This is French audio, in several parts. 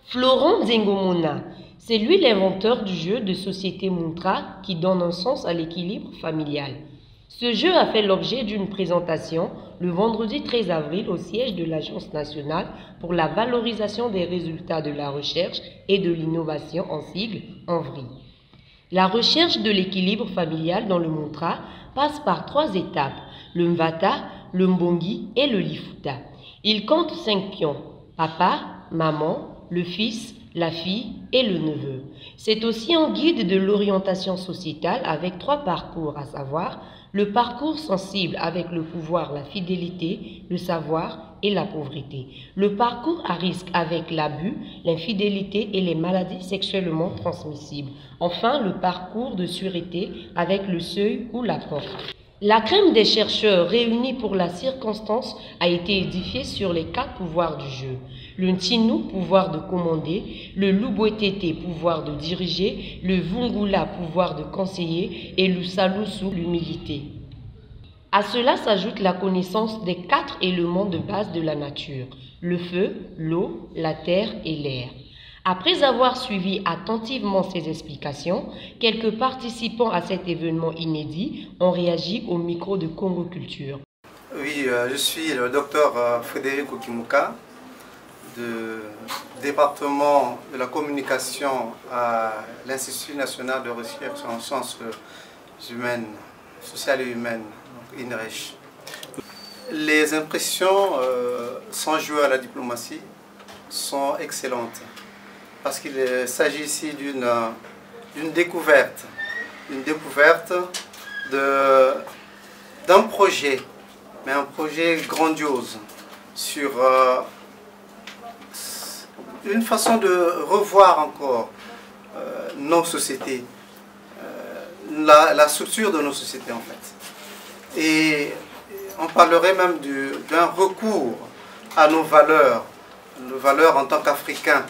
Florent Zengomona, c'est lui l'inventeur du jeu de société Muntra qui donne un sens à l'équilibre familial. Ce jeu a fait l'objet d'une présentation le vendredi 13 avril au siège de l'Agence nationale pour la valorisation des résultats de la recherche et de l'innovation en sigle ANVRI. La recherche de l'équilibre familial dans le Muntra passe par 3 étapes, le Mvata, le Mbongi et le Lifuta. Il compte 5 pions, papa, maman, le fils, la fille et le neveu. C'est aussi un guide de l'orientation sociétale avec 3 parcours, à savoir le parcours sensible avec le pouvoir, la fidélité, le savoir et la pauvreté. Le parcours à risque avec l'abus, l'infidélité et les maladies sexuellement transmissibles. Enfin, le parcours de sûreté avec le seuil ou la porte. La crème des chercheurs réunis pour la circonstance a été édifiée sur les 4 pouvoirs du jeu. Le Ntinu, pouvoir de commander, le Lubwetete, pouvoir de diriger, le Vungula, pouvoir de conseiller et le Salusu, l'humilité. À cela s'ajoute la connaissance des 4 éléments de base de la nature, le feu, l'eau, la terre et l'air. Après avoir suivi attentivement ces explications, quelques participants à cet événement inédit ont réagi au micro de Congo Culture. Oui, je suis le docteur Frédéric Okimuka, du département de la communication à l'Institut national de recherche en sciences humaines, sociales et humaines, donc INRECH. Les impressions sans jouer à la diplomatie sont excellentes parce qu'il s'agit ici d'une découverte d'un projet, mais un projet grandiose sur une façon de revoir encore nos sociétés, la structure de nos sociétés en fait. Et on parlerait même d'un recours à nos valeurs en tant qu'Africains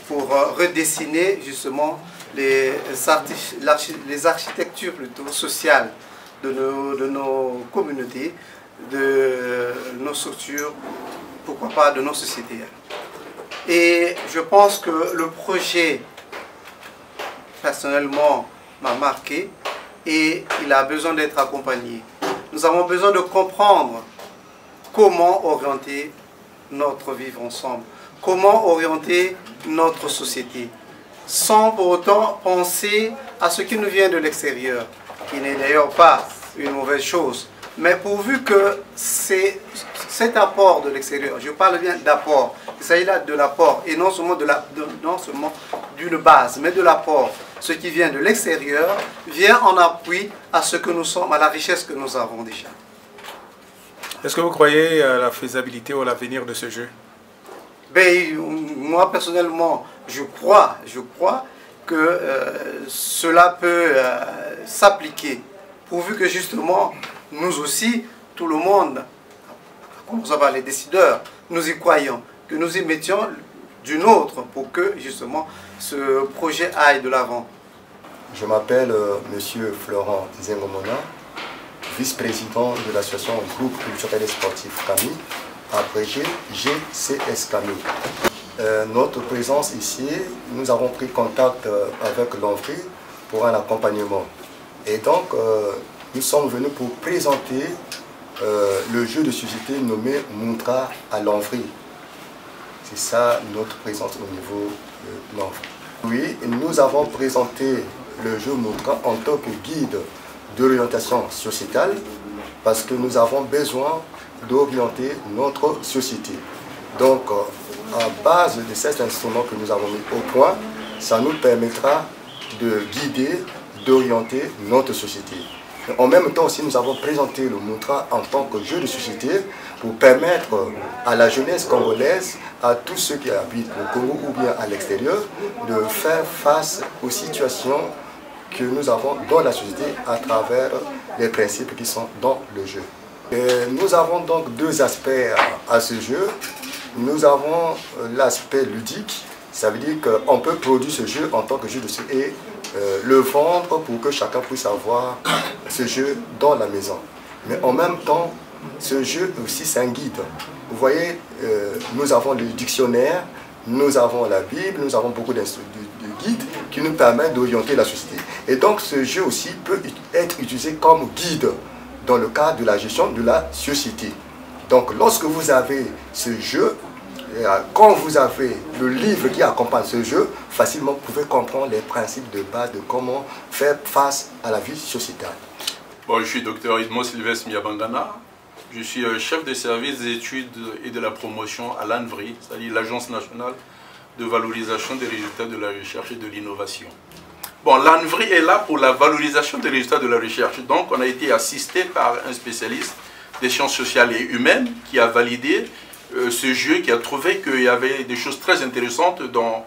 pour redessiner justement les architectures plutôt sociales de nos communautés, de nos structures, pourquoi pas de nos sociétés. Et je pense que le projet, personnellement, m'a marqué et il a besoin d'être accompagné. Nous avons besoin de comprendre comment orienter notre vivre ensemble, comment orienter notre société, sans pour autant penser à ce qui nous vient de l'extérieur, qui n'est d'ailleurs pas une mauvaise chose, mais pourvu que c'est cet apport de l'extérieur, je parle bien d'apport, il s'agit là de l'apport et non seulement d'une base, mais de l'apport. Ce qui vient de l'extérieur vient en appui à ce que nous sommes, à la richesse que nous avons déjà. Est-ce que vous croyez à la faisabilité ou à l'avenir de ce jeu? Ben, moi personnellement, je crois que cela peut s'appliquer, pourvu que justement, nous aussi, tout le monde, comme ça va les décideurs, nous y croyons, que nous y mettions d'une autre pour que justement ce projet aille de l'avant. Je m'appelle Monsieur Florent Zengomona, vice-président de l'association Groupe culturel et sportif CAMI, abrégé GCS CAMI. Notre présence ici, nous avons pris contact avec l'ANVRI pour un accompagnement. Et donc, nous sommes venus pour présenter le jeu de société nommé Muntra à l'ANVRI. C'est ça notre présence au niveau de l'ANVRI. Oui, nous avons présenté le jeu Muntra en tant que guide d'orientation sociétale parce que nous avons besoin d'orienter notre société. Donc, à base de cet instrument que nous avons mis au point, ça nous permettra de guider, d'orienter notre société. En même temps aussi, nous avons présenté le Muntra en tant que jeu de société pour permettre à la jeunesse congolaise, à tous ceux qui habitent au Congo ou bien à l'extérieur, de faire face aux situations que nous avons dans la société à travers les principes qui sont dans le jeu. Nous avons donc 2 aspects à ce jeu. Nous avons l'aspect ludique, ça veut dire qu'on peut produire ce jeu en tant que jeu de société et le vendre pour que chacun puisse avoir ce jeu dans la maison. Mais en même temps, ce jeu aussi c'est un guide. Vous voyez, nous avons le dictionnaire, nous avons la Bible, nous avons beaucoup de guides qui nous permettent d'orienter la société. Et donc ce jeu aussi peut être utilisé comme guide dans le cadre de la gestion de la société. Donc lorsque vous avez ce jeu, quand vous avez le livre qui accompagne ce jeu, facilement vous pouvez comprendre les principes de base de comment faire face à la vie sociétale. Bon, je suis docteur Idmo Sylvestre Miabangana. Je suis chef de service des études et de la promotion à l'ANVRI, c'est-à-dire l'Agence nationale de valorisation des résultats de la recherche et de l'innovation. Bon, l'ANVRI est là pour la valorisation des résultats de la recherche. Donc, on a été assisté par un spécialiste des sciences sociales et humaines qui a validé ce jeu, qui a trouvé qu'il y avait des choses très intéressantes dans,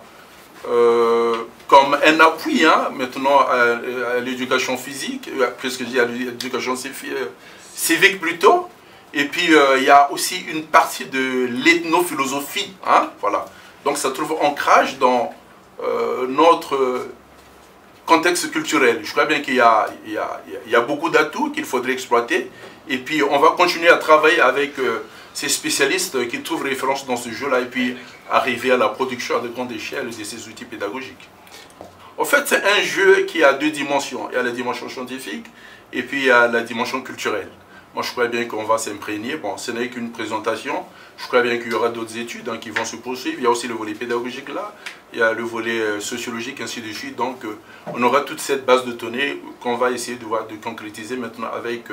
comme un appui maintenant à l'éducation physique, qu'est-ce que je dis, à l'éducation civique plutôt. Et puis il y a aussi une partie de l'ethnophilosophie, voilà. Donc ça trouve ancrage dans notre contexte culturel. Je crois bien qu'il y a beaucoup d'atouts qu'il faudrait exploiter. Et puis on va continuer à travailler avec ces spécialistes qui trouvent référence dans ce jeu-là et puis arriver à la production à de grande échelle de ces outils pédagogiques. En fait, c'est un jeu qui a deux dimensions. Il y a la dimension scientifique et puis il y a la dimension culturelle. Moi, je crois bien qu'on va s'imprégner. Bon, ce n'est qu'une présentation. Je crois bien qu'il y aura d'autres études qui vont se poursuivre. Il y a aussi le volet pédagogique là. Il y a le volet sociologique, ainsi de suite. Donc, on aura toute cette base de données qu'on va essayer de concrétiser maintenant avec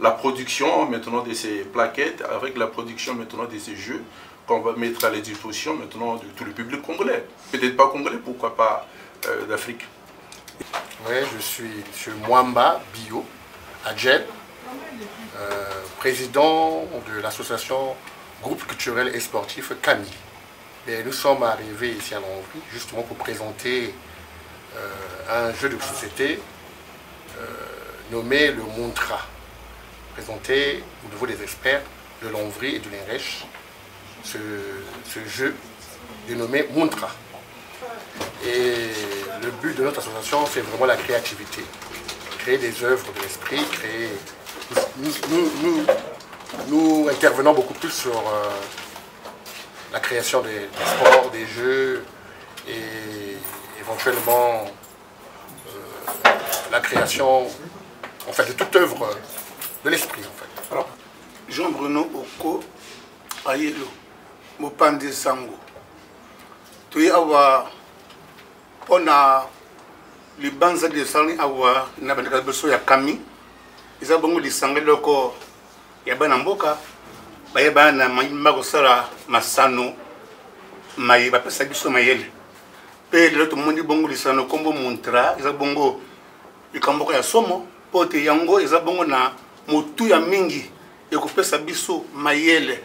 la production maintenant de ces plaquettes, avec la production maintenant de ces jeux qu'on va mettre à la disposition maintenant de tout le public congolais. Peut-être pas congolais, pourquoi pas d'Afrique. Oui, je suis M. Mwamba Bio, Adjel, président de l'association Groupe culturel et sportif CAMI. Et nous sommes arrivés ici à l'ANVRI justement pour présenter un jeu de société nommé le Montra, présenté au niveau des experts de l'ANVRI et de l'INRECH, ce jeu dénommé Montra. Et le but de notre association, c'est vraiment la créativité, créer des œuvres de l'esprit, créer... Nous intervenons beaucoup plus sur la création des sports, des jeux et éventuellement la création en fait, de toute œuvre de l'esprit. En fait. Alors, Jean-Bruno Oko Ayelo, Mopande Sango. Tu awa on a les banza de Sani awa nabandika beso ya kami. Isa bongo lisanga loko ya bana mboka baye bana mayimba kosala masano mayi bapesa biso mayele pe lelo to mondi bongo lisano kombo Montra isa bongo likambo ya somo pote yango isa bongo na motu ya mingi ya kopesa biso mayele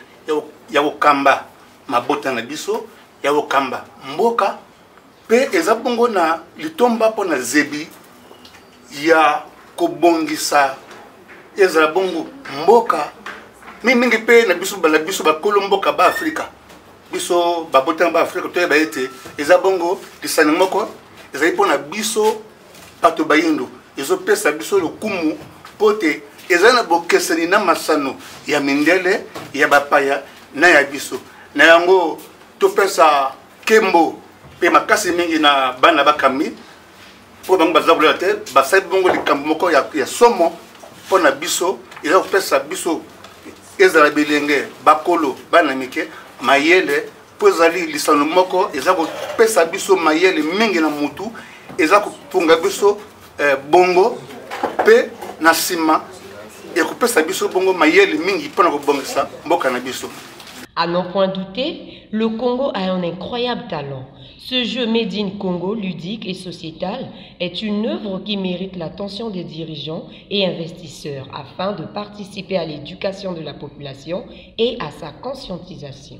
ya kokamba mabota na biso ya kokamba mboka pe isa bongo na litomba po na zebi ya kobongisa ezala bongo mboka mingi pe na biso bakolo mboka ba Afrika biso babota ba Afrika to ba ete eza bongo lisani moko ezali pona biso pato bayindo ezopesa biso lokumu pote ezali na bokeseni na masano ya mindele ya bapaya na ya biso na yango topesa kembo pe makasi mingi na bana bakami po bango bazabulela te basali bongo likambo moko ya somo pona biso eza kopesa biso ezala bilenge bakolo bana mike mayele po ezali lisano moko eza kopesa biso mayele mingi na mutu eza kopunga biso bongo pe na nsima ya kopesa biso bongo mayele mingi mpona kobongisa mboka na biso. À n'en point douter, le Congo a un incroyable talent. Ce jeu Made in Congo, ludique et sociétal, est une œuvre qui mérite l'attention des dirigeants et investisseurs afin de participer à l'éducation de la population et à sa conscientisation.